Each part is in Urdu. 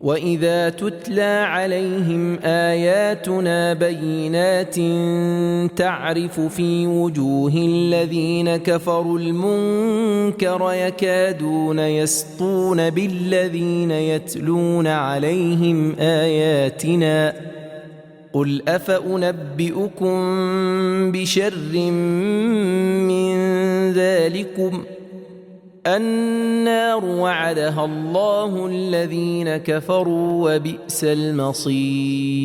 وَإِذَا تُتْلَى عَلَيْهِمْ آيَاتُنَا بَيِّنَاتٍ تَعْرِفُ فِي وُجُوهِ الَّذِينَ كَفَرُوا الْمُنكَرَ يَكَادُونَ يَسْطُونَ بِالَّذِينَ يَتْلُونَ عَلَيْهِمْ آيَاتِنَا قُلْ أَفَأُنَبِّئُكُم بِشَرٍّ مِّن ذَلِكُمْ النار وعدها الله الذين كفروا وبئس المصير۔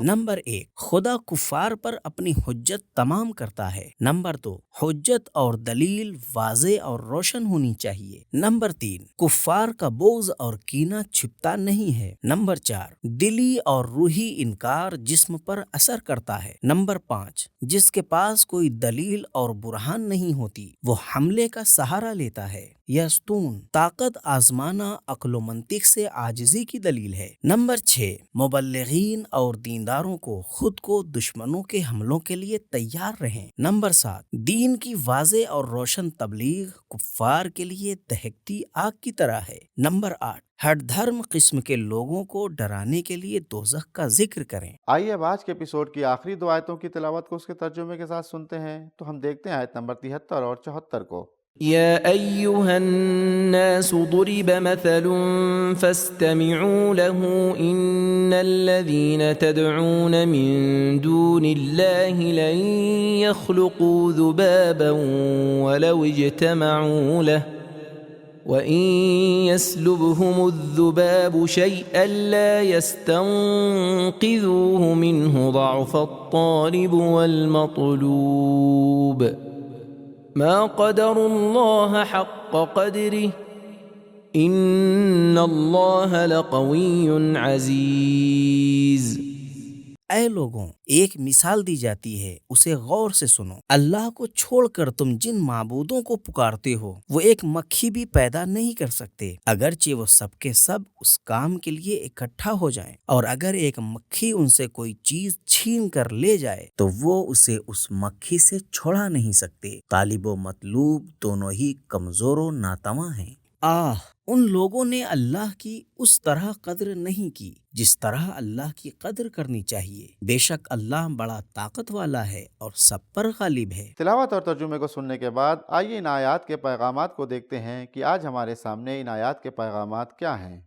نمبر 1، خدا کفار پر اپنی حجت تمام کرتا ہے۔ نمبر 2، حجت اور دلیل واضح اور روشن ہونی چاہیے۔ نمبر 3، کفار کا بغض اور کینہ چھپتا نہیں ہے۔ نمبر 4، دلی اور روحی انکار جسم پر اثر کرتا ہے۔ نمبر 5، جس کے پاس کوئی دلیل اور برہان نہیں ہوتی وہ حملے کا سہارا لیتا ہے۔ یستون، طاقت آزمانا عقل و منطق سے عاجزی کی دلیل ہے۔ نمبر 6، مبلغین اور دینداروں کو خود کو دشمنوں کے حملوں کے لیے تیار رہیں۔ نمبر 7، دین کی واضح اور روشن تبلیغ کفار کے لیے دہکتی آگ کی طرح ہے۔ نمبر 8، ہر دھرم قسم کے لوگوں کو ڈرانے کے لیے دوزخ کا ذکر کریں۔ آئیے اب آج کے ایپیسوڈ کی آخری 2 آیتوں کی تلاوت کو اس کے ترجمے کے ساتھ سنتے ہیں۔ تو ہم دیکھتے ہیں آیت نمبر 73 اور 74 کو۔ يا أيها الناس ضرب مثل فاستمعوا له إن الذين تدعون من دون الله لن يخلقوا ذبابا ولو اجتمعوا له وإن يسلبهم الذباب شيئا لا يستنقذوه منه ضعف الطالب والمطلوب ما قدر الله حق قدره ان اللہ لقوی عزیز۔ اے لوگوں، ایک مثال دی جاتی ہے، اسے غور سے سنو۔ اللہ کو چھوڑ کر تم جن معبودوں کو پکارتے ہو وہ ایک مکھی بھی پیدا نہیں کر سکتے، اگرچہ وہ سب کے سب اس کام کے لیے اکٹھا ہو جائیں، اور اگر ایک مکھی ان سے کوئی چیز چھین کر لے جائے تو وہ اسے اس مکھی سے چھڑا نہیں سکتے۔ طالب و مطلوب دونوں ہی کمزور و ناتواں ہیں۔ ان لوگوں نے اللہ کی اس طرح قدر نہیں کی جس طرح اللہ کی قدر کرنی چاہیے۔ بے شک اللہ بڑا طاقت والا ہے اور سب پر غالب ہے۔ تلاوت اور ترجمے کو سننے کے بعد آئیے ان آیات کے پیغامات کو دیکھتے ہیں کہ آج ہمارے سامنے ان آیات کے پیغامات کیا ہیں۔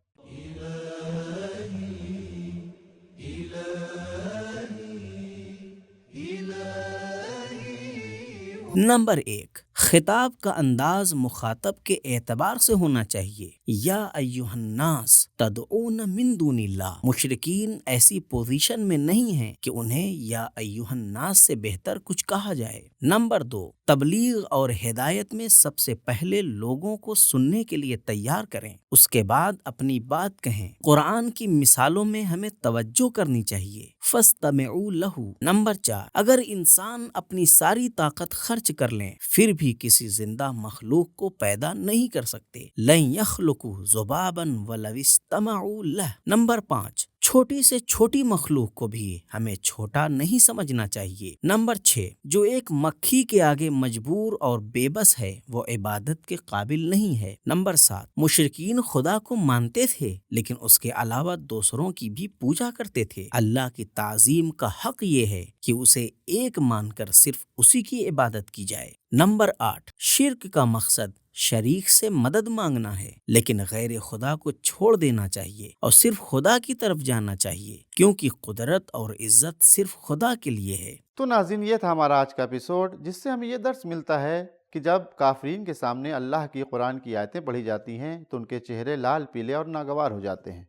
نمبر 1، خطاب کا انداز مخاطب کے اعتبار سے ہونا چاہیے۔ یا ایھا الناس تدعون من دون اللہ، مشرکین ایسی پوزیشن میں نہیں ہیں کہ انہیں یا ایھا الناس سے بہتر کچھ کہا جائے۔ نمبر 2، تبلیغ اور ہدایت میں سب سے پہلے لوگوں کو سننے کے لیے تیار کریں، اس کے بعد اپنی بات کہیں۔ قرآن کی مثالوں میں ہمیں توجہ کرنی چاہیے۔ فاستمعوا لہ۔ نمبر 4، اگر انسان اپنی ساری طاقت خرچ کر لیں پھر بھی کسی زندہ مخلوق کو پیدا نہیں کر سکتے۔ لن یخلقوا ذبابا ولو استمعوا لہ۔ نمبر 5، چھوٹی سے چھوٹی مخلوق کو بھی ہمیں چھوٹا نہیں سمجھنا چاہیے۔ نمبر 6، جو ایک مکھی کے آگے مجبور اور بے بس ہے وہ عبادت کے قابل نہیں ہے۔ نمبر 7، مشرکین خدا کو مانتے تھے لیکن اس کے علاوہ دوسروں کی بھی پوجا کرتے تھے۔ اللہ کی تعظیم کا حق یہ ہے کہ اسے ایک مان کر صرف اسی کی عبادت کی جائے۔ نمبر 8، شرک کا مقصد شریک سے مدد مانگنا ہے، لیکن غیر خدا کو چھوڑ دینا چاہیے اور صرف خدا کی طرف جانا چاہیے، کیونکہ قدرت اور عزت صرف خدا کے لیے ہے۔ تو ناظرین، یہ تھا ہمارا آج کا ایپیسوڈ، جس سے ہمیں یہ درس ملتا ہے کہ جب کافرین کے سامنے اللہ کی قرآن کی آیتیں پڑھی جاتی ہیں تو ان کے چہرے لال پیلے اور ناگوار ہو جاتے ہیں۔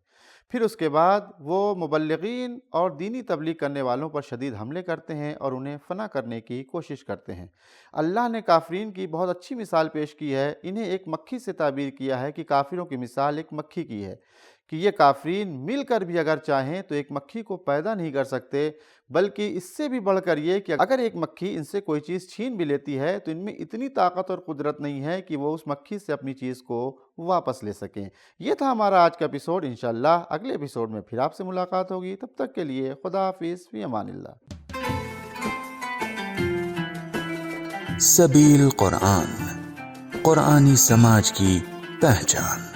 پھر اس کے بعد وہ مبلغین اور دینی تبلیغ کرنے والوں پر شدید حملے کرتے ہیں اور انہیں فنا کرنے کی کوشش کرتے ہیں۔ اللہ نے کافرین کی بہت اچھی مثال پیش کی ہے، انہیں ایک مکھی سے تعبیر کیا ہے کہ کافروں کی مثال ایک مکھی کی ہے کہ یہ کافرین مل کر بھی اگر چاہیں تو ایک مکھی کو پیدا نہیں کر سکتے، بلکہ اس سے بھی بڑھ کر یہ کہ اگر ایک مکھی ان سے کوئی چیز چھین بھی لیتی ہے تو ان میں اتنی طاقت اور قدرت نہیں ہے کہ وہ اس مکھی سے اپنی چیز کو واپس لے سکیں۔ یہ تھا ہمارا آج کا ایپیسوڈ۔ انشاءاللہ اگلے ایپیسوڈ میں پھر آپ سے ملاقات ہوگی، تب تک کے لیے خدا حافظ، فی امان اللہ۔ سبیل قرآن، قرآنی سماج کی پہچان۔